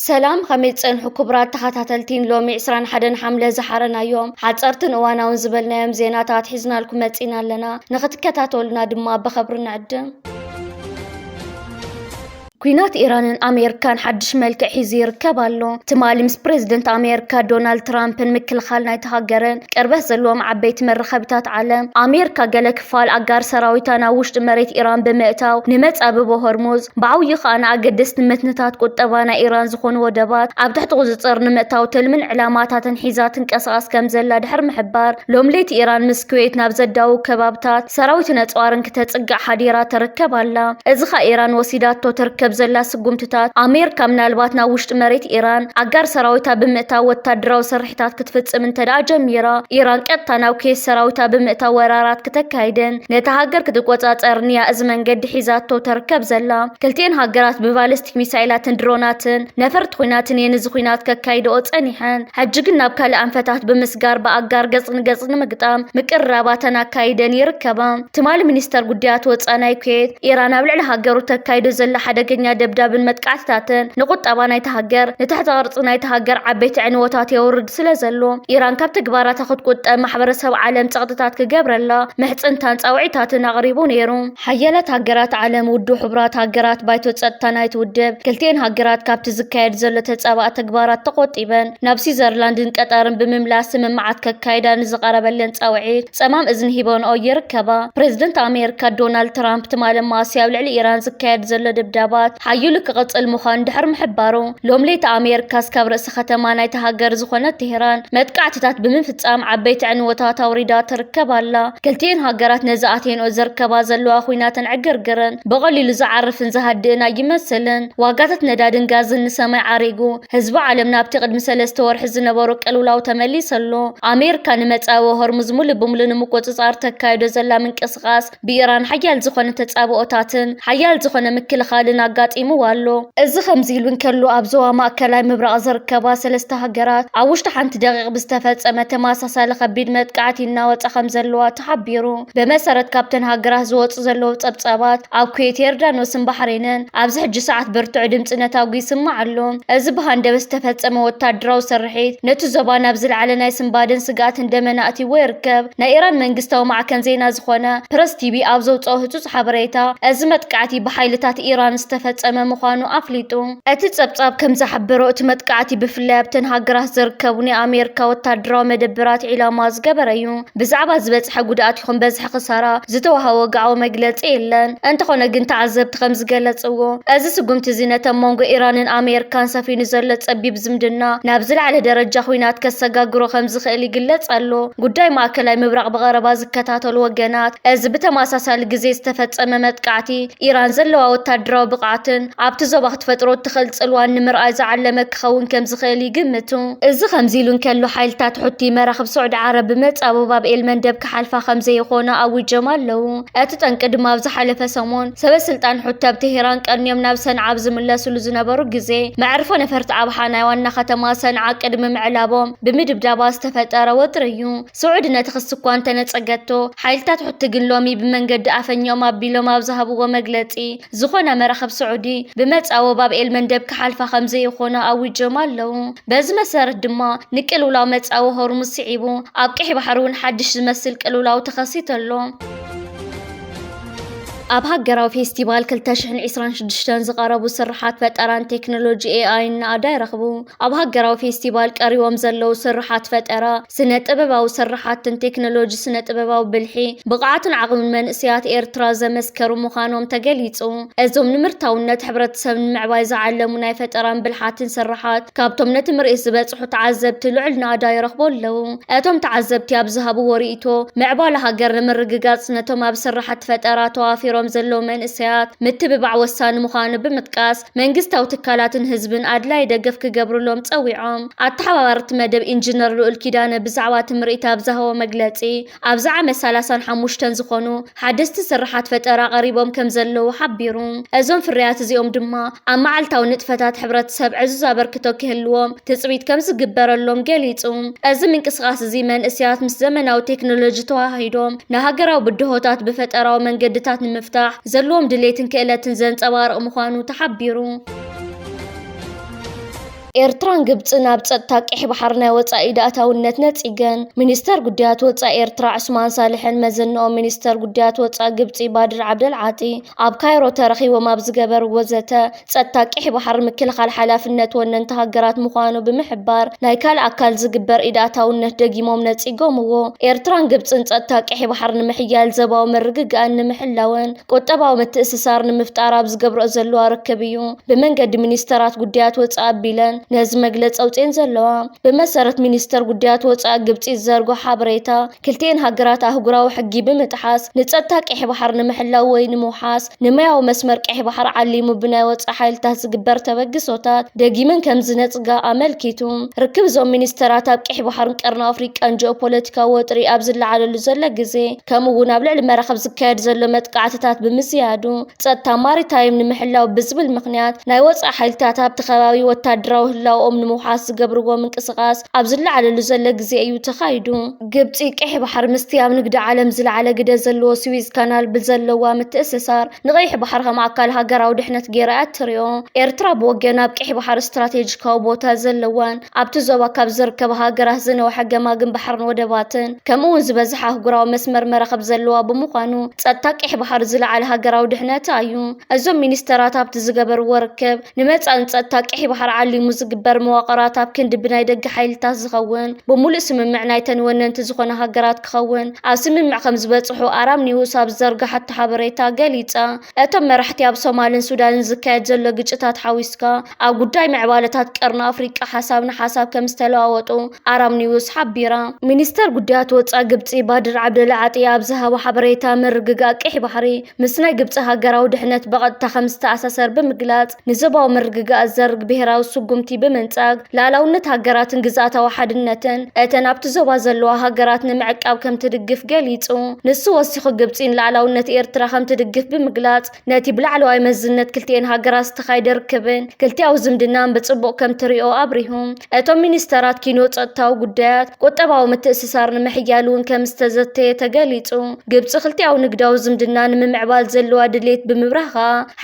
سلام خميتسن حكبرات تخاتاتلتين لومي 21 حملة زحرنا يوم حصرتن اوانا ونزبلنا يوم زيناتات حزنا لكم متسينا لنا نختكتاتولنا دما بخبرنا عدم كوينات إيران أمريكان حدش ملك حزير كبالو تمالمس بريزيدنت أمريكا دونالد ترامب مكل خالنا يتهاجرن كربه زلوم عبيت مرخبتات عالم أمريكا قالك فال أجار سراويتانا وشت مريت إيران بمئتاو نمت أبو هرمز بعو يخانا أقدس نمتنتات قطبانا إيران زخون ودبات عبتحت غزصر نمئتاو تلمن علاماتات انحيزات انكساس كم زلا دحر محبار لومليت إيران مسكويت نابزداو كبابتات سراويتنا تقارن كتتصقع حديرا تركبالا إزخا إيران وسيداتو تركب زلا سقومتታት أمريكا ምናልባትና ውሽጥ መሬት ኢራን አጋር ሰራዊታ ብምእታው ወታደራዊ ስርሒታት ክትፈጽም እንተዳ ጀሚራ ኢራን ቀጥታ ናብ ኬስ ሰራዊታ ብምእታው ወራራት ከተካይደን ነታ ሃገር ክትቆጻጸርን ያ እዚ መንገዲ ሒዛቶ ተርከብ ዘላ ክልቲአን ሃገራት ብባሊስቲክ ሚሳይላትን ድሮናትን ነፈርት ኩናትን የንዝ ኩናት ከካይደኦ ጸኒሐን ሕጅግን ናብ ካልእ አንፈታት ብምስጋር በአጋር ገጽን ምግጣም ምቅራባተን አካይደን ይርከባ ትማል ሚኒስተር ጉዳያት ወጻናይ ኩዌት ኢራን ኣብ ልዕሊ ሃገሩ ተካይዶ ዘላ ሓደገኛ دبدابن متقعتاتن نقطبا نايت هاجر نتحت غرص نايت هاجر عبيت عنواتات يورد سلازلو إيران كاب تكبارات أخد قد محبرسها عالم تقطتات كجبر الله محصنتان صاوعيتاتن غريبون يرون حيالات هاجرات عالم ودو حبرات هاجرات بايتو تصطنايت ودب كلتين هاجرات كاب تزكايد زلو تتصابات تكبارات تقطيبن نابسي زرلاندن قطارن بمملاس ممعات ككايدان زقربلن صاوعيت صمام اذن هيبون او يركبا بريزيدنت امريكا دونالد ترامب تمالم ماسياب لعلي إيران زكايد زلو دبدابات حيولك قص المخان دحر محبارو لوم ليت أمريكا سكبر سختما نايت هاجر زخونة تهران متقعتات بمنفتام عبيت عنواتات وريدات تركب الله كلتين هاجرات نزاتين وزركبا زلو أخوينات عقرقرن بغلي لزعرف زهدنا يمثلن واقاتت ندادن غازن نسمع عريقو حزب عالمنا بتقد مسلسة ورحز نبارك قلولاو تملي سلو أمريكا نمتقاو هرمز ملبملن مقوتصار تكايدو زلا من كسغاس بإيران حيال زخونة تتقابو أتاتن حيال زخونة مكل خالنا قاطيمو والو إذا خمزيلون كلو أبزوا ما كلاي مبرق زركبا سلسته هجرات عوشت حنت دقيق بستفاد أما تماسا لخبيد متقعتي الناوات خمزلوا تحبيرو بمسارة كابتن هجره زوت زلو تبصابات أو كويت يردان وسم بحرينن أبز حج ساعات برتع دمت نتاوي سمع له إذا بهند بستفاد أما وتدرو سرحيت نتو زبان أبزل على ناس بادن سقات دمنا أتي ويركب نايران من قستو مع كان زينا زخونة برس تي بي أبزوت أو هتوس حبريتا أزمت قعتي بحيلتات إيران استفاد أما مخانو أفليتو أتتصبصب كم زحبرو تمتقعتي بفلابتن هاجرات زركبوني أمريكا وتدرو مدبرات علامات قبريو بزعبا زبصح غدات يخون بزح خساره زتوها وقعو مجلص إلن أنت خونا جنت عذبت خمس جلصو أزي سقمت زينة مونغو إيران أمريكان سفينة زلت صبي بزمدنا نابزل على درجة خوينات كسجاجرو خمس خيلي جلص قالو قداي ما كلاي مبرق بغربا زكتاتو الوجنات أزي بتماسا الجزي استفدت متقعتي إيران زلوا وتدرو بقعتن عبت زبخت فترة تخلص الوان نمر أزع علمك خون كم زخيلي قمتو إذا خمزيلون كلو حيلتات حتي مراخب سعود عرب مت أبو باب المندب كحلفة خمزة يخونا أو جمال له أتتنقد ما بزح حلفة سمون سبب سلطان حتى بتهران كان يوم نابسن عبز من الله سلوزنا برجزي معرفة نفرت عبحنا وانا ختما سنع قدم معلابهم بمدب داباس تفتر وتريو سعودنا تخصكوان تنتصقتو حيلتات حتى قلومي بمنقد أفن يوم أبيلو ما بزهبو ومقلتي زخونا مراخب سعودي بمت أو باب المندب كحلفة خمزة يخونا أو جمال له بز مسار الدما نكلو لا مت أو هرمز صعيبو أبكي بحرون حدش زمسل كلو لا وتخصيت له أبها جراو فيستيفال كلتشحن عسران شدشتان زقاربو سرحات فتران تكنولوجي AI نادا يرخبو أبها جراو فيستيفال كاريوم زلو سرحات فترة سنة أبباو سرحات تكنولوجي سنة أبباو بالحي بقعات عقل من سيات إيرترازا مسكرو مخانوم تقليتو أزوم نمرتاو نتحبرت سمن معوايزة علمونا فتران بالحات سرحات كابتوم نتمر إسبات صحو تعذبت لعل نادا يرخبو لو أتوم تعذبت يابزهابو وريتو معبالها قرن مرققات سنتوم أبسرحات فترات وافيرو زلو من إسيات متبع وسان مخان بمتقاس منقستاو تكالاتن هزبن أدلاي دقف كقبرو لهم تقويعهم أتحوارت مدب إنجنر لو الكيدانة بزعوات مرئتا بزهو مقلاتي أبزع مسالاسان حموشتن زخونو حدست سرحات فترة غريبهم كم زلو حبيرون أزون في الريات زيوم دما أما عالتاو نتفتات حبرات سب عزوزا بركتو كهلوهم تسبيت كم زقبر اللوم قليتهم أزم من كسغاس زي من إسيات مس زمناو تكنولوجي تواهيدهم نهاقراو بدهوتات بفترة ومن قدتات نمفتاح زلوم دليتن كإلاتن زنت أوارق مخانو تحبيرو ኤርትራን ግብፅን ኣብ ፀጥታ ቀይሕ ባሕር ናይ ወፃኢ ኢዳእታውነት ነፂገን ሚኒስተር ጉዳያት ወፃኢ ኤርትራ ዑስማን ሳልሕን መዘንኦም ሚኒስተር ጉዳያት ወፃኢ ግብፂ ባድር ዓብደልዓጢ ኣብ ካይሮ ተረኺቦም ኣብ ዝገበር ወዘተ ፀጥታ ቀይሕ ባሕር ምክልኻል ሓላፍነት ወነንቲ ሃገራት ምዃኑ ብምሕባር ናይ ካልእ ኣካል ዝግበር ኢዳእታውነት ደጊሞም ነፂጎምዎ ኤርትራን ግብፅን ፀጥታ ቀይሕ ባሕር ንምሕያል ዘባዊ ምርግጋእን ንምሕላውን ቁጠባዊ ምትእስሳር ንምፍጣር ኣብ ዝገብርኦ ዘለዋ ርክብ እዩ ብመንገዲ ሚኒስተራት ጉዳያት ወፃኢ ኣቢለን ነዚ መግለፂ ኣውፅአን ዘለዋ ብመሰረት ሚኒስተር ጉዳያት ወፃኢ ግብፂ ዘርጎ ሓበሬታ ክልቲአን ሃገራት ኣህጉራዊ ሕጊ ብምጥሓስ ንፀጥታ ቀይሕ ባሕር ንምሕላው ወይ ንምውሓስ ንማያዊ መስመር ቀይሕ ባሕር ዓሊሙ ብናይ ወፃኢ ሓይልታት ዝግበር ተበግሶታት ደጊመን ከም ዝነፅጋ ኣመልኪቱ ርክብ እዞም ሚኒስተራት ኣብ ቀይሕ ባሕርን ቀርኒ ኣፍሪቃን ጂኦፖለቲካዊ ወጥሪ ኣብ ዝለዓለሉ ዘሎ ግዜ ከምኡ እውን ኣብ ልዕሊ መራኸብ ዝካየድ ዘሎ መጥቃዕትታት ብምዝያዱ ፀጥታ ማሪታይም ንምሕላው ብዝብል ምክንያት ናይ ወፃኢ ሓይልታት ኣብቲ ከባቢ ወታደራዊ ህላውኦም ንምውሓስ ዝገብርዎ ምንቅስቃስ ኣብ ዝለዓለሉ ዘሎ ግዜ እዩ ተኻይዱ ግብፂ ቀይሕ ባሕር ምስቲ ኣብ ንግዲ ዓለም ዝለዓለ ግደ ዘለዎ ስዊዝ ካናል ብዘለዋ ምትእስሳር ንቀይሕ ባሕር ከም ኣካል ሃገራዊ ድሕነት ጌራ እትሪኦ ኤርትራ ብወገን ኣብ ቀይሕ ባሕር ስትራቴጂካዊ ቦታ ዘለዋን ኣብቲ ዞባ ካብ ዝርከባ ሃገራት ዝነውሐ ገማግም ባሕርን ወደባትን ከምኡ እውን ዝበዝሐ ኣህጉራዊ መስመር መራኸብ ዘለዋ ብምዃኑ ፀጥታ ቀይሕ ባሕር ዝለዓለ ሃገራዊ ድሕነታ እዩ እዞም ሚኒስተራት ኣብቲ ዝገበርዎ ርክብ ንመፃን ፀጥታ ቀይሕ ባሕር ዓሊሙ ዝግበር መዋቕራት ኣብ ክንዲ ብናይ ደገ ሓይልታት ዝኸውን ብሙሉእ ስምምዕ ናይተን ወነንቲ ዝኾነ ሃገራት ክኸውን ኣብ ስምምዕ ከም ዝበፅሑ ኣራም ኒውስ ኣብ ዘርጋሓቶ ሓበሬታ ገሊፃ እቶም መራሕቲ ኣብ ሶማልን ሱዳንን ዝካየድ ዘሎ ግጭታት ሓዊስካ ኣብ ጉዳይ ምዕባለታት ቀርኒ ኣፍሪቃ ሓሳብ ንሓሳብ ከም ዝተለዋወጡ ኣራም ኒውስ ሓቢራ ሚኒስተር ጉዳያት ወፃኢ ግብፂ ባድር ዓብደልዓጢ ኣብ ዝሃቦ ሓበሬታ ምርግጋእ ቀይሕ ባሕሪ ምስ ናይ ግብፂ ሃገራዊ ድሕነት ብቐጥታ ከም ዝተኣሳሰር ብምግላፅ ንዞባዊ ምርግጋእ ዘርግ ብሄራዊ ስጉምቲ ብምንፃግ ላዕላውነት ሃገራትን ግዛኣታዊ ሓድነትን እተን ኣብቲ ዞባ ዘለዋ ሃገራት ንምዕቃብ ከም ትድግፍ ገሊፁ ንሱ ወሲኹ ግብፂን ላዕላውነት ኤርትራ ከም ትድግፍ ብምግላፅ ነቲ ብላዕለዋይ መዝነት ክልቲአን ሃገራት ዝተኻየደ ርክብን ክልቲኣዊ ዝምድናን ብፅቡቅ ከም ትሪኦ ኣብሪሁ እቶም ሚኒስተራት ኪኖ ፀጥታዊ ጉዳያት ቁጠባዊ ምትእስሳር ንምሕያል እውን ከም ዝተዘተየ ተገሊፁ ግብፂ ክልቲኣዊ ንግዳዊ ዝምድና ንምምዕባል ዘለዋ ድሌት ብምብራኻ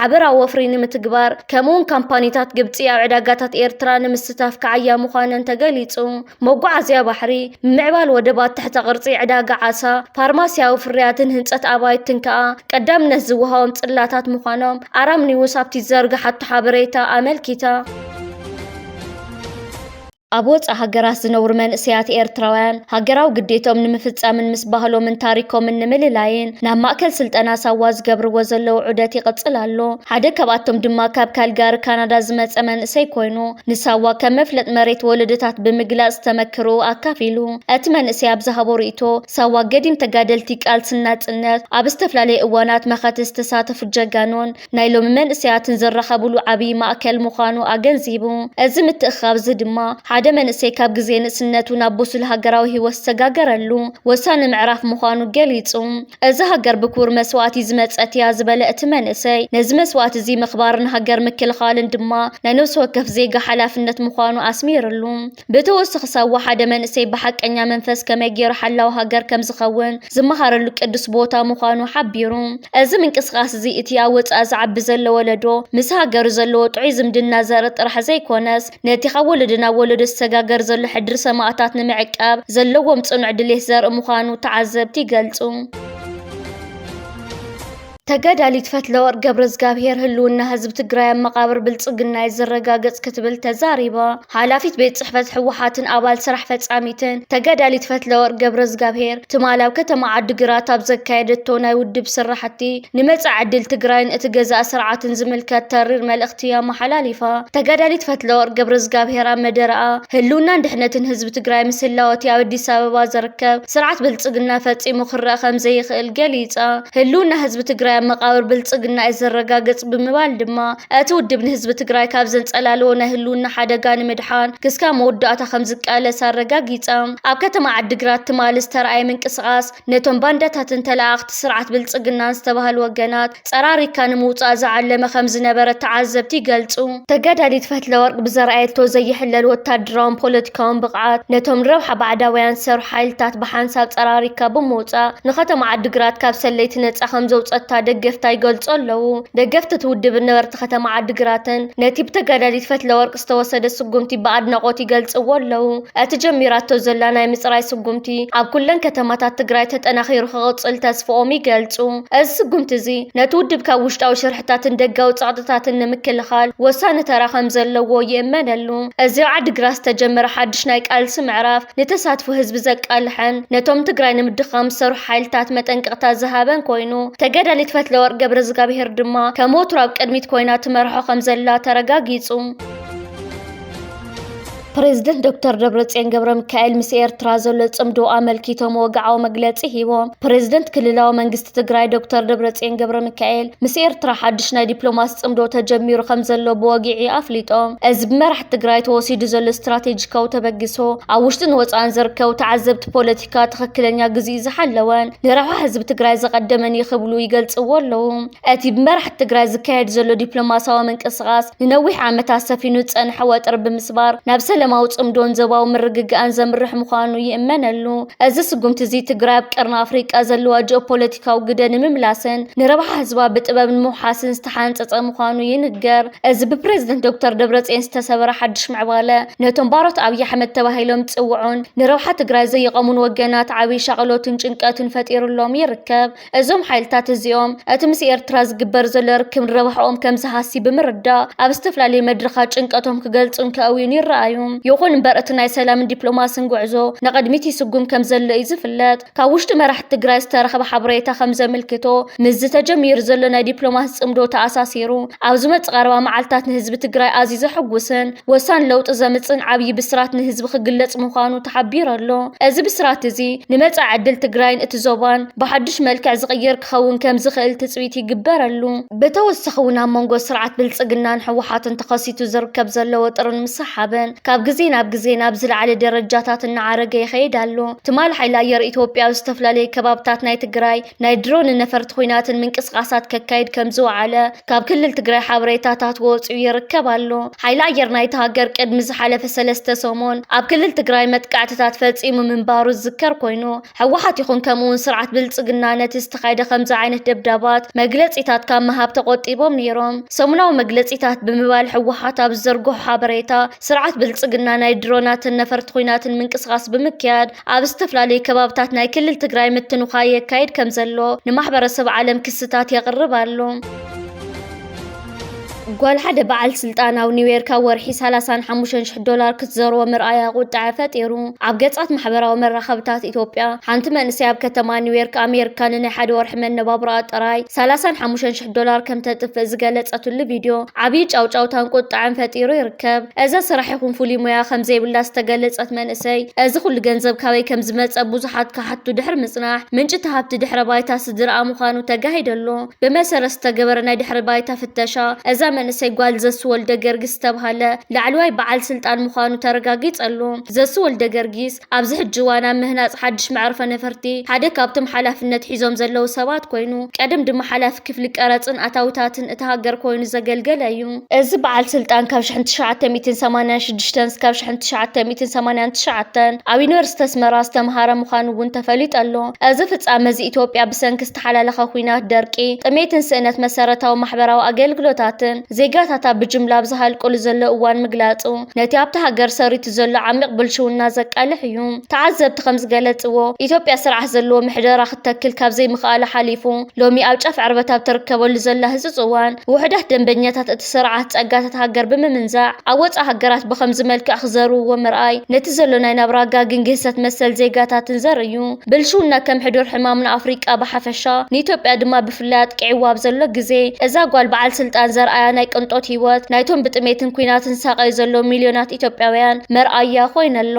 ሓበራዊ ወፍሪ ንምትግባር ከምኡውን ካምፓኒታት ግብፂ ኣብ ዕዳጋታት ኤርትራ ንምስታፍ ከዓያ ምዃነን ተገሊፁ መጓዓዝያ ባሕሪ ምዕባል ወደባት ትሕተ ቅርፂ ዕዳጋ ዓሳ ፋርማስያዊ ፍርያትን ህንፀት ኣባይትን ከዓ ቀዳምነት ዝወሃቦም ፅላታት ምዃኖም ኣራም ኒውስ ኣብቲ ዘርጋሓቶ ሓበሬታ ኣመልኪታ ኣብ ወፃኢ ሃገራት ዝነብሩ መንእሰያት ኤርትራውያን ሃገራዊ ግዴቶም ንምፍፃምን ምስ ባህሎምን ታሪኮምን ንምልላይን ናብ ማእከል ስልጠና ሳዋ ዝገብርዎ ዘለው ዑደት ይቕፅል ኣሎ ሓደ ካብኣቶም ድማ ካብ ካልጋሪ ካናዳ ዝመፀ መንእሰይ ኮይኑ ንሳዋ ከም መፍለጥ መሬት ወለደታት ብምግላፅ ተመክሩ ኣካፊሉ እቲ መንእሰይ ኣብ ዝሃቦ ርእቶ ሳዋ ገዲም ተጋደልቲ ቃልሲ ናፅነት ኣብ ዝተፈላለዩ እዋናት መኸት ዝተሳተፉ ጀጋኖን ናይ ሎሚ መንእሰያትን ዝራኸብሉ ዓብይ ማእከል ምዃኑ ኣገንዚቡ እዚ ምትእኻብ እዚ ድማ ሓደ መንእሰይ ካብ ግዜ ንእስነቱ ናብ ቡሱል ሃገራዊ ሂወት ዝተጋገረሉ ወሳኒ ምዕራፍ ምዃኑ ገሊፁ እዚ ሃገር ብክቡር መስዋእቲ ዝመፀት እያ ዝበለ እቲ መንእሰይ ነዚ መስዋእቲ እዚ ምኽባርን ሃገር ምክልኻልን ድማ ናይ ነፍሲ ወከፍ ዜጋ ሓላፍነት ምዃኑ ኣስሚሩሉ ብተወሳኺ ሳዋ ሓደ መንእሰይ ብሓቀኛ መንፈስ ከመይ ገይሩ ሓላዊ ሃገር ከም ዝኸውን ዝመሃረሉ ቅዱስ ቦታ ምዃኑ ሓቢሩ እዚ ምንቅስቓስ እዚ እቲ ኣብ ወፃኢ ዝዓቢ ዘሎ ወለዶ ምስ ሃገሩ ዘለዎ ጥዑይ ዝምድና ዘርኢ ጥራሕ ዘይኮነስ ነቲ ካብ ወለዶ ናብ ወለዶ ዝተጋገር ዘሎ ሕድሪ ሰማዕታት ንምዕቃብ ዘለዎም ጽኑዕ ድሌት ዘርኢ ምዃኑ ተዓዘብቲ ይገልጹ ተጋዳሊት ፈትለወርቅ ገብረዝጋብሔር ህልውና ህዝብ ትግራይ መቃብር ብልጽግና ይዘረጋገጽ ክትብል ተዛሪባ ሓላፊት ቤት ጽሕፈት ሕወሓትን ኣባል ስራሕ ፈጻሚትን ተጋዳሊት ፈትለወርቅ ገብረዝጋብሔር ትማላብ ከተማ ዓዲግራት ኣብ ዘካየደቶ ናይ ውድብ ስራሕቲ ንመጻ ዕድል ትግራይን እቲ ገዛእ ስርዓትን ዝምልከት ተሪር መልእኽቲ ኣመሓላሊፋ ተጋዳሊት ፈትለወርቅ ገብረዝጋብሔር ኣብ መደረኣ ህልውናን ድሕነትን ህዝብ ትግራይ ምስ ህላወቲ ኣብ አዲስ አበባ ዝርከብ ስርዓት ብልጽግና ፈጺሙ ክረአ ከም ዘይኽእል ገሊጻ ህልውና ህዝብ ትግራይ መቃብር ብልጽግና ይዘረጋገጽ ብምባል ድማ እቲ ውድብ ንህዝቢ ትግራይ ካብ ዘንጸላልዎ ናይ ህልውና ሓደጋ ንምድሓን ክስካ መወዳእታ ከም ዝቃለስ ኣረጋጊጻ ኣብ ከተማ ዓዲግራት ትማሊ ዝተርኣየ ምንቅስቓስ ነቶም ባንዳታትን ተላእኽቲ ስርዓት ብልጽግናን ዝተባህሉ ወገናት ፀራሪካ ንምውፃእ ዝዓለመ ከም ዝነበረ ተዓዘብቲ ይገልጹ ተጋዳሊት ፈትለወርቅ ብዘርኣየቶ ዘይሕለል ወታደራውን ፖለቲካውን ብቕዓት ነቶም ረብሓ ባዕዳውያን ዝሰርሑ ሓይልታት ብሓንሳብ ፀራሪካ ብምውፃእ ንከተማ ዓዲግራት ካብ ሰለይቲ ነፃ ከም ዘውፀታ ደገፍታ ይገልጹ ኣለው ደገፍቲ ትውድብ ነበርቲ ከተማ ዓዲግራትን ነቲ ብተጋዳሊት ፈትለወርቅ ዝተወሰደ ስጉምቲ በአድናቆት ይገልጽዎ ኣለው እቲ ጀሚራቶ ዘላ ናይ ምጽራይ ስጉምቲ ኣብ ኩለን ከተማታት ትግራይ ተጠናኺሩ ክቕጽል ተስፋኦም ይገልጹ እዚ ስጉምቲ እዚ ነቲ ውድብ ካብ ውሽጣዊ ሽርሕታትን ደጋዊ ጸቕጥታትን ንምክልኻል ወሳኒ ተራ ከም ዘለዎ ይእመነሉ እዚ ዓዲግራት ዝተጀመረ ሓድሽ ናይ ቃልሲ ምዕራፍ ንተሳትፎ ህዝቢ ዘቃልሐን ነቶም ትግራይ ንምድኻም ዝሰርሑ ሓይልታት መጠንቀቕታ ዝሃበን ኮይኑ ተጋዳሊት ፈትለወርቅ ገብረ እግዚአብሔር ድማ ከም ወትሮ ኣብ ቅድሚት ኮይና ትመርሖ ከም ዘላ ተረጋጊጹ ፕሬዝደንት ዶክተር ደብረጽዮን ገብረሚካኤል ምስ ኤርትራ ዘሎ ጽምዶ ኣመልኪቶም ወግዓዊ መግለጺ ሂቦም ፕሬዝደንት ክልላዊ መንግስቲ ትግራይ ዶክተር ደብረጽዮን ገብረሚካኤል ምስ ኤርትራ ሓድሽ ናይ ዲፕሎማሲ ጽምዶ ተጀሚሩ ከም ዘሎ ብወጊዒ ኣፍሊጦም እዚ ብመራሕቲ ትግራይ ተወሲዱ ዘሎ ስትራቴጂካዊ ተበጊሶ ኣብ ውሽጥን ወጻእን ዝርከቡ ተዓዘብቲ ፖለቲካ ትኽክለኛ ግዜ ዝሓለወን ንረብሓ ህዝቢ ትግራይ ዘቀደመን ይኽብሉ ይገልጽዎ ኣለው እቲ ብመራሕቲ ትግራይ ዝካየድ ዘሎ ዲፕሎማሲያዊ ምንቅስቓስ ንነዊሕ ዓመታት ሰፊኑ ዝጸንሐ ወጥሪ ብምስባር ናብ ሰላማዊ ጽምዶን ዘባው ምርግጋእን ዘምርሕ ምዃኑ ይእመነሉ እዚ ስጉምቲ እዚ ትግራይ ኣብ ቀርኒ ኣፍሪቃ ዘለዋ ጂኦፖለቲካዊ ግደ ንምምላስን ንረብሓ ህዝባ ብጥበብን ምውሓስን ዝተሓንጸጸ ምዃኑ ይንገር እዚ ብፕሬዝደንት ዶክተር ደብረጽዮን ዝተሰበረ ሓድሽ ምዕባለ ነቶም ባሮት ኣብይ ኣሕመድ ተባሂሎም ጽውዑን ንረብሓ ትግራይ ዘይቐሙን ወገናት ዓብይ ሸቕሎትን ጭንቀትን ፈጢሩሎም ይርከብ እዞም ሓይልታት እዚኦም እቲ ምስ ኤርትራ ዝግበር ዘሎ ርክብ ረብሓኦም ከም ዝሃሲ ብምርዳእ ኣብ ዝተፈላለዩ መድረኻት ጭንቀቶም ክገልጹን ከእውዩን ይረኣዩ ይኹን እምበር እቲ ናይ ሰላምን ዲፕሎማስን ጉዕዞ ንቕድሚት ይስጉም ከም ዘሎ እዩ ዝፍለጥ ካብ ውሽጢ መራሕቲ ትግራይ ዝተረኸበ ሓበሬታ ከም ዘመልክቶ ምስ ተጀሚሩ ዘሎ ናይ ዲፕሎማሲ ጽምዶ ተኣሳሲሩ ኣብ ዝመጽእ ቀረባ መዓልታት ንህዝቢ ትግራይ ኣዝዩ ዘሐጉስን ወሳኒ ለውጢ ዘምጽን ዓብይ ብስራት ንህዝቢ ክግለጽ ምዃኑ ተሓቢሩ ኣሎ እዚ ብስራት እዚ ንመጻኢ ዕድል ትግራይን እቲ ዞባን ብሓድሽ መልክዕ ዝቕየር ክኸውን ከም ዝኽእል ትጽቢት ይግበረሉ ብተወሳኺ እውን ኣብ መንጎ ስርዓት ብልጽግናን ሕወሓትን ተኸሲቱ ዝርከብ ዘሎ ወጥርን ምሰሓብን ካብ ግዜ ናብ ግዜ ናብ ዝለዓለ ደረጃታት እናዓረገ ይኸይድ ኣሎ ትማል ሓይሊ ኣየር ኢትዮጵያ ዝተፈላለዩ ከባብታት ናይ ትግራይ ናይ ድሮን ነፈርቲ ኩናትን ምንቅስቓሳት ከካይድ ከም ዝወዓለ ካብ ክልል ትግራይ ሓበሬታታት ወፂኡ ይርከብ ኣሎ ሓይሊ ኣየር ናይቲ ሃገር ቅድሚ ዝሓለፈ 3 ሰሞን ኣብ ክልል ትግራይ መጥቃዕትታት ፈጺሙ ምንባሩ ዝዝከር ኮይኑ ሕወሓት ይኹን ከምኡውን ስርዓት ብልጽግና ነቲ ዝተኻየደ ከምዚ ዓይነት ደብዳባት መግለጺታት ካብ ምሃብ ተቆጢቦም ነይሮም ሰሙናዊ መግለጺታት ብምባል ሕወሓት ኣብ ዝዘርግሖ ሓበሬታ ስርዓት ብልጽግና ናይ ድሮናትን ነፈርቲ ኩናትን ምንቅስቓስ ብምክያድ ኣብ ዝተፈላለዩ ከባብታት ናይ ክልል ትግራይ ምትንኻይ የካይድ ከም ዘሎ ንማሕበረሰብ ዓለም ክስታት የቕርብ ኣሎ ጓል ሓደ በዓል ስልጣን ኣብ ኒውዮርክ ወርሒ $35,000 ክትዘርቦ ምርኣያ ቁጣዕ ፈጢሩ ኣብ ገጻት ማሕበራዊ መራኸብታት ኢትዮጵያ ሓንቲ መንእሰይ ኣብ ከተማ ኒውዮርክ ኣሜሪካ ንናይ ሓደ ወርሒ መነባብሮኣ ጥራይ $35,000 ከም ተጥፍእ ዝገለጸትሉ ቪድዮ ዓብይ ጫውጫውታን ቁጣዕን ፈጢሩ ይርከብ እዛ ስራሕ ይኹን ፍሉይ ሞያ ከም ዘይብላ ዝተገለጸት መንእሰይ እዚ ኩሉ ገንዘብ ካበይ ከም ዝመጸ ብዙሓት ካሓቱ ድሕሪ ምጽናሕ ምንጭ ሃብቲ ድሕረ ባይታ ስድራኣ ምዃኑ ተጋሂደሎ ብመሰረት ዝተገበረ ናይ ድሕረ ባይታ ፍተሻ እዛ መንእሰይ ጓል ዘሱ ወልደ ገርጊስ ተባሃለ ላዕለዋይ በዓል ስልጣን ምዃኑ ተረጋጊጸሉ ዘሱ ወልደ ገርጊስ ኣብዚ ሕጂ ዋና ምህናጽ ሓድሽ መዕርፈ ነፈርቲ ሓደ ካብቶም ሓላፍነት ሒዞም ዘለው ሰባት ኮይኑ ቀደም ድማ ሓላፊ ክፍሊ ቀረጽን ኣታውታትን እቲ ሃገር ኮይኑ ዘገልገለ እዩ እዚ በዓል ስልጣን ካብ 1986 እስካብ 1989 ኣብ ዩኒቨርሲቲ ኣስመራ ዝተምሃረ ምዃኑ እውን ተፈሊጡ ኣሎ እዚ ፍጻመ እዚ ኢትዮጵያ ብሰንኪ ዝተሓላለኸ ኩናት ደርቂ ጥሜትን ስእነት መሰረታዊ ማሕበራዊ ኣገልግሎታትን ዜጋታታ ብጅምላ ብዝሃልቁሉ ዘሎ እዋን ምግላጹ ነቲ ኣብቲ ሃገር ሰሪቱ ዘሎ ዓሚቕ ብልሽውና ዘቃልሕ እዩ ተዓዘብቲ ከም ዝገለጽዎ ኢትዮጵያ ስርዓት ዘለዎ ምሕደራ ክትተክል ካብ ዘይምኽኣላ ሓሊፉ ሎሚ ኣብ ጫፍ ዕርበት ኣብ ተርከበሉ ዘላ ህፁፅ እዋን ውሕዳት ደንበኛታት እቲ ስርዓት ጸጋታት ሃገር ብምምንዛዕ ኣብ ወጻኢ ሃገራት ብኸምዚ መልክዕ ክዘርብዎ ምርኣይ ነቲ ዘሎ ናይ ናብራ ጋግን ግህሰት መሰል ዜጋታትን ዘርእዩ ብልሽውና ከም ሕዱር ሕማምን ኣፍሪቃ ብሓፈሻ ንኢትዮጵያ ድማ ብፍላይ ኣጥቂዕዋ ኣብ ዘሎ ግዜ እዛ ጓል በዓል ስልጣን ዘርኣያ ናይ ቅንጦት ህይወት ናይቶም ብጥሜትን ኩናትን ሳቀይ ዘሎ ሚልዮናት ኢትዮጵያውያን መርኣያ ኮይነሎ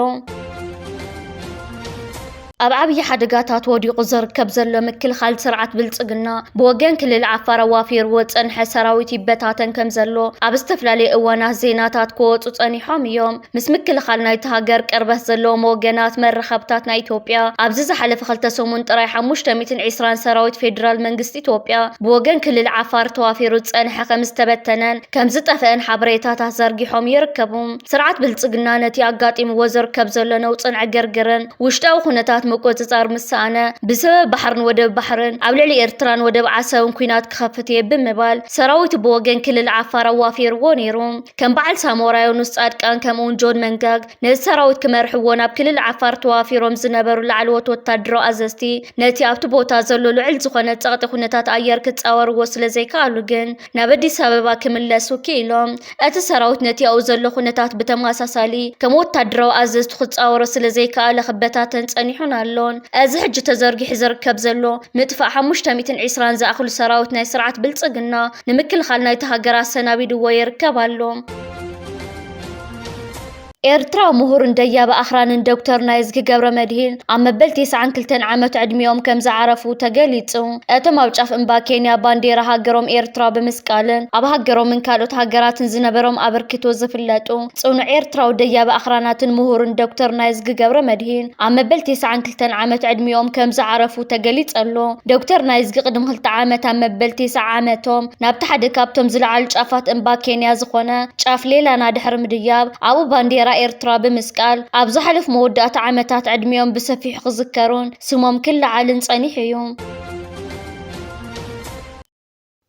ኣብ ዓብይ ሓደጋታት ወዲቑ ዝርከብ ዘሎ ምክልኻል ስርዓት ብልጽግና ብወገን ክልል ዓፋር ኣዋፊር ወፀንሐ ሰራዊት ይበታተን ከም ዘሎ ኣብ ዝተፈላለዩ እዋናት ዜናታት ክወፁ ጸኒሖም እዮም ምስ ምክልኻል ናይቲ ሃገር ቅርበት ዘለዎም ወገናት መራኸብታት ናይ ኢትዮጵያ ኣብዚ ዝሓለፈ 2 ሰሙን ጥራይ 520 ሰራዊት ፌደራል መንግስቲ ኢትዮጵያ ብወገን ክልል ዓፋር ተዋፊሩ ጸንሐ ከም ዝተበተነን ከም ዝጠፍአን ሓበሬታታት ዘርጊሖም ይርከቡ ስርዓት ብልጽግና ነቲ ኣጋጢምዎ ዝርከብ ዘሎ ነውፅን ዕገርግርን ውሽጣዊ ኩነታት መቆጻጸር ምሳነ بسبب بحرن ودب بحرن عبلعلي إيرتران ودب عساون كوينات كخفتي بمبال سراويت بوغن كل العفار وافير ونيروم كان بعل ساموراي ونسعد كان كمون جون منقاق نز سراويت كمرحونا بكل العفار توافيروم زنبرو لعلوت وتادرو أزستي نتي أبتبوتا زلو لعل زخونة تغطي خونتات أيار كتصور وصل زي كالوغن نبدي سببا كملسو كيلوم أتي سراويت نتي أو زلو خونتات بتماسا سالي كموت تادرو أزست ختصور وصل زي كالا خبتات تنسانيحون اللون أزحج تزرقي حزر كبزلو مدفع 520 زاخل سراوت ناي سرعت بلصقنا نمكل خالنا يتهاجر السنابي دو يركبالو إيرترا مهور نديا بأخران دكتور نايزك جبر مدهين عم بلتي سعن كلتن عمت عدميوم كم زعرفوا تجليتو أتم أوجف إنبا كينيا بانديرا هاجرهم إيرترا بمسكالن أبا هاجرهم من كالوت هاجرات زنبرهم أبركتو زفلاتو صون إيرترا وديا بأخرانات مهور دكتور نايزك جبر مدهين عم بلتي سعن كلتن عمت عدميوم كم زعرفوا تجليتو دكتور نايزك قدم خلت عامت عم بلتي سعامتهم نبتحد كابتم زلعل شافات إنبا كينيا زخونة شاف ليلة نادحر مدياب أبو بانديرا إيرترا بمسكال أبزو حلف مودات عامتات عدميهم بسفيح خذكرون سموم كل عالن صنيحيهم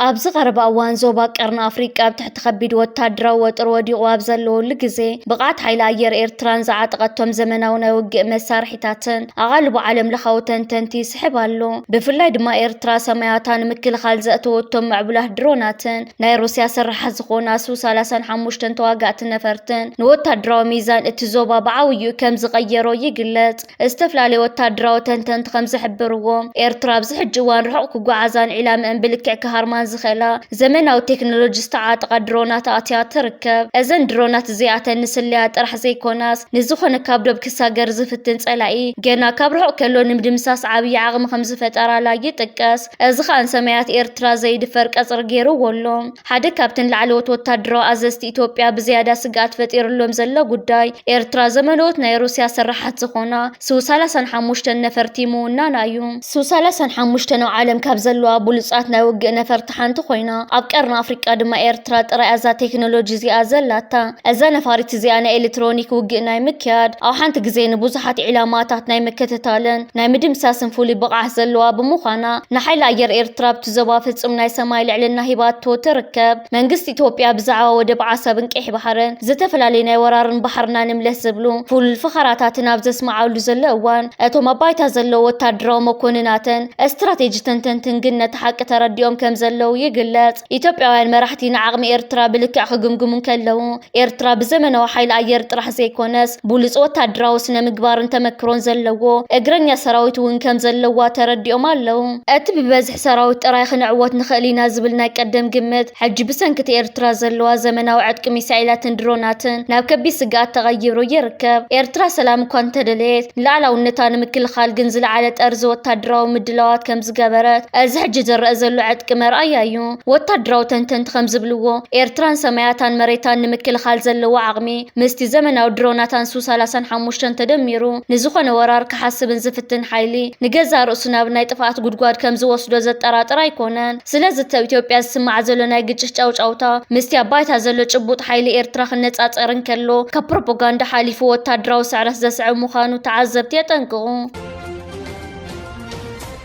أبز غرب أوان زوبا قرن أفريقيا بتحت خبيد وتادرا وطر وديقو أبزلو لغزي بقات حيل أير إيرتران زعاتقتهم زمناونا وقع مسارحيتاتن أغالبو عالم لخوتن تنتي سحبالو بفلاي دما إيرترا سماياتان مكل خالزأتو وطم معبوله دروناتن ناي روسيا سرح زخونا سوسا لسان حموشتن تواقعتن نفرتن نوتادرا ميزان اتزوبا بعاويو كم زغيرو يقلت استفلالي وتادرا وتنتن تخمز حبروهم إيرترا بزحجوان رحوكو قعزان علام انبلكع كهرمان زخلا زمناو تكنولوجي استعاط درونات اتيا تركب ازن درونات زياته نسليا طرح زيكوناس نزخونه كابدو بكساغر زفتن صلاي جنا كابرحو كلو نمدمساس عبي عقم خمس فترا لا يطقس ازخان سميات إيرترا زيد فرق اصر غيرو ولو حدا كابتن لعلوت وتادرو ازست ኢትዮጵያ بزياده سغات فطيرلوم زله ጉዳይ ኤርትራ ዘመኖት ናይ ሩሲያ ሰራሓት ዝኾና ሱ 35 ነፈርቲሙና ናዩ ሱ 35 ነው ዓለም ካብ ዘለዋ ቡልጻት ናይ ወግእ ነፈርቲ حانت خوينا أبكرنا أفريقيا دما إيرترا ترى أزا تكنولوجي زي أزلاتا أزا نفارت زي أنا إلكترونيك وقنا مكياد أو حانت جزين بوزحات علامات ناي مكتتالن ناي مدم ساسن فولي بقع زلوا بمخانا نحيل أير إيرترا بتزوافت ناي سماي لعلنا هبات تو تركب منقص إثيوبيا بزعوا ودبع سبنك إح بحرن زتفل علينا ورارن بحرنا نملس زبلو فول الفخراتات نابز اسمعوا لزلوان أتو ما بايتا زلو وتادرو مكونناتن استراتيجي تنتنجن تحق ترديهم كم زلو يقلت إثيوبياوያን መራሕቲ ንዓቕሚ ኤርትራ ብልክዕ ክግምግሙን ከለው ኤርትራ ብዘመናዊ ሓይሊ ኣየር ጥራሕ ዘይኮነስ ብሉጽ ወታደራዊ ስነ ምግባርን ተመክሮን ዘለዎ እግረኛ ሰራዊት እውን ከም ዘለዋ ተረዲኦም ኣለው እቲ ብበዝሒ ሰራዊት ጥራይ ክንዕወት ንኽእል ኢና ዝብል ናይ ቀደም ግምት ሕጂ ብሰንኪቲ ኤርትራ ዘለዋ ዘመናዊ ዕጥቂ ሚሳኤላትን ድሮናትን ናብ ከቢድ ስጋት ተቐይሩ ይርከብ ኤርትራ ሰላም እኳ እንተደለየት ንላዕላውነታ ንምክልኻል ግን ዝለዓለ ጠርዚ ወታደራዊ ምድላዋት ከም ዝገበረት እዚ ሕጂ ዝረአ ዘሎ ዕጥቂ መርኣያ እዩ ወታደራዊ ተንተንቲ ከም ዝብልዎ ኤርትራን ሰማያታን መሬታን ንምክልኻል ዘለዎ ዓቕሚ ምስቲ ዘመናዊ ድሮናታን ሱ 35 ተደሚሩ ንዝኾነ ወራር ክሓስብን ዝፍትን ሓይሊ ንገዛ ርእሱ ናብ ናይ ጥፋት ጉድጓድ ከም ዝወስዶ ዘጠራጥር ኣይኮነን ስለዚ ኢትዮጵያ ዝስማዕ ዘሎ ናይ ግጭት ጫውጫውታ ምስቲ ኣባይታ ዘሎ ጭቡጥ ሓይሊ ኤርትራ ክነጻጸርን ከሎ ካብ ፕሮፓጋንዳ ሓሊፉ ወታደራዊ ስዕረት ዘስዕብ ምዃኑ ተዓዘብቲ የጠንቅቑ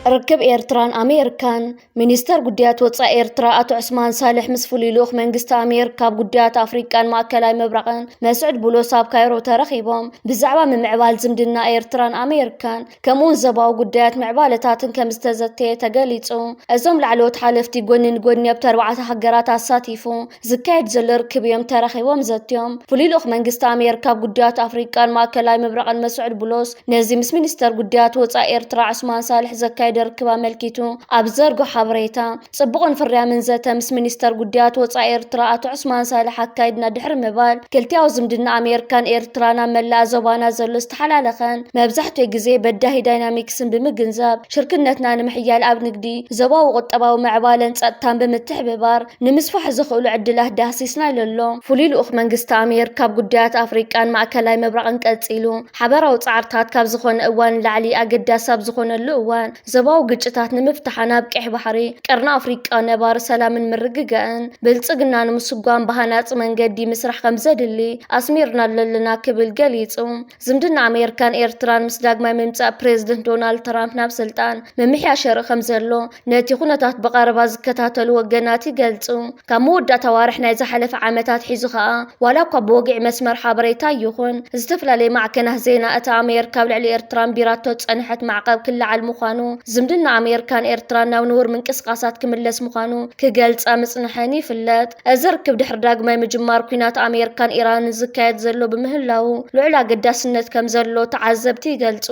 ركب إيرتران أمريكان منستر قديات وصا إيرترا أتو عثمان صالح مسفولي لوخ منجست أمريكا بقديات أفريقان ماكلاي مبرقن مسعود بولوساب كايرو ترخيبهم بزعبا من معبال زمدنا إيرتران أمريكان كمون زباو قديات معبالتاتن كمستزتي تقاليتو أزوم لعلوت حالفتي قونن يبتر وعتا حقرات أساتيفو زكايت زل ركب يوم ترخيبهم زتيوم فولي لوخ منجست أمريكا بقديات أفريقان ماكلاي مبرقن مسعود بولوس نزي مس منستر قديات وصا إيرترا عثمان صالح زكايت دركبا ملكيتو أبزرقو حبريتا صبقون فريا من زاتا مس منستر قديات وصا إيرترا أتو عثمان صالح حكايدنا دحر مبال كلتياو زمدنا أمريكان إيرترانا ملا زوبانا زلو استحلالخان مبزحتو يقزي بداهي دايناميكسن بمقنزاب شركنتنا نمحيال أب نقدي زواو غطباو معبالن ساتان بمتحببار نمسفح زخولو عدله داسيسنا للو فوليلو أخ منقستا أمريكا بقديات أفريقان معكلاي مبرقن كالتسيلو حبراو تعرتات كاب زخون أوان لعلي أقدا ساب زخون اللو أوان ዞባዊ ግጭታት ንምፍታሕ ናብ ቀይሕ ባሕሪ ቀርና ኣፍሪቃ ነባር ሰላምን ምርግጋእን ብልጽግና ንምስጓም ባህናጽ መንገዲ ምስራሕ ከም ዘድሊ ኣስሚርና ኣለና ክብል ገሊጹ ዝምድና ኣሜሪካን ኤርትራን ምስ ዳግማይ ምምጻእ ፕሬዚደንት ዶናልድ ትራምፕ ናብ ስልጣን ምምሕያሽ ከም ዘሎ ነቲ ኩነታት ብቐረባ ዝከታተሉ ወገናት ይገልጹ ካብ መወዳእታ ዋርሕ ናይ ዝሓለፈ ዓመታት ሒዙ ከዓ ዋላ እኳ ብወግዒ መስመር ሓበሬታ ይኹን ዝተፈላለየ ማዕከናት ዜና እታ ኣሜሪካ ኣብ ልዕሊ ኤርትራን ቢራቶ ጸንሐት ማዕቀብ ክለዓል ምዃኑ ዝምድና ኣሜሪካን ኤርትራን ናብ ንቡር ምንቅስቃሳት ክምለስ ምዃኑ ክገልጻ ምጽንሐን ይፍለጥ። እዚ ርክብ ድሕሪ ዳግማይ ምጅማር ኩናት ኣሜሪካን ኢራን ዝካየድ ዘሎ ብምህላው ልዑል ኣገዳስነት ከም ዘሎ ተዓዘብቲ ይገልጹ።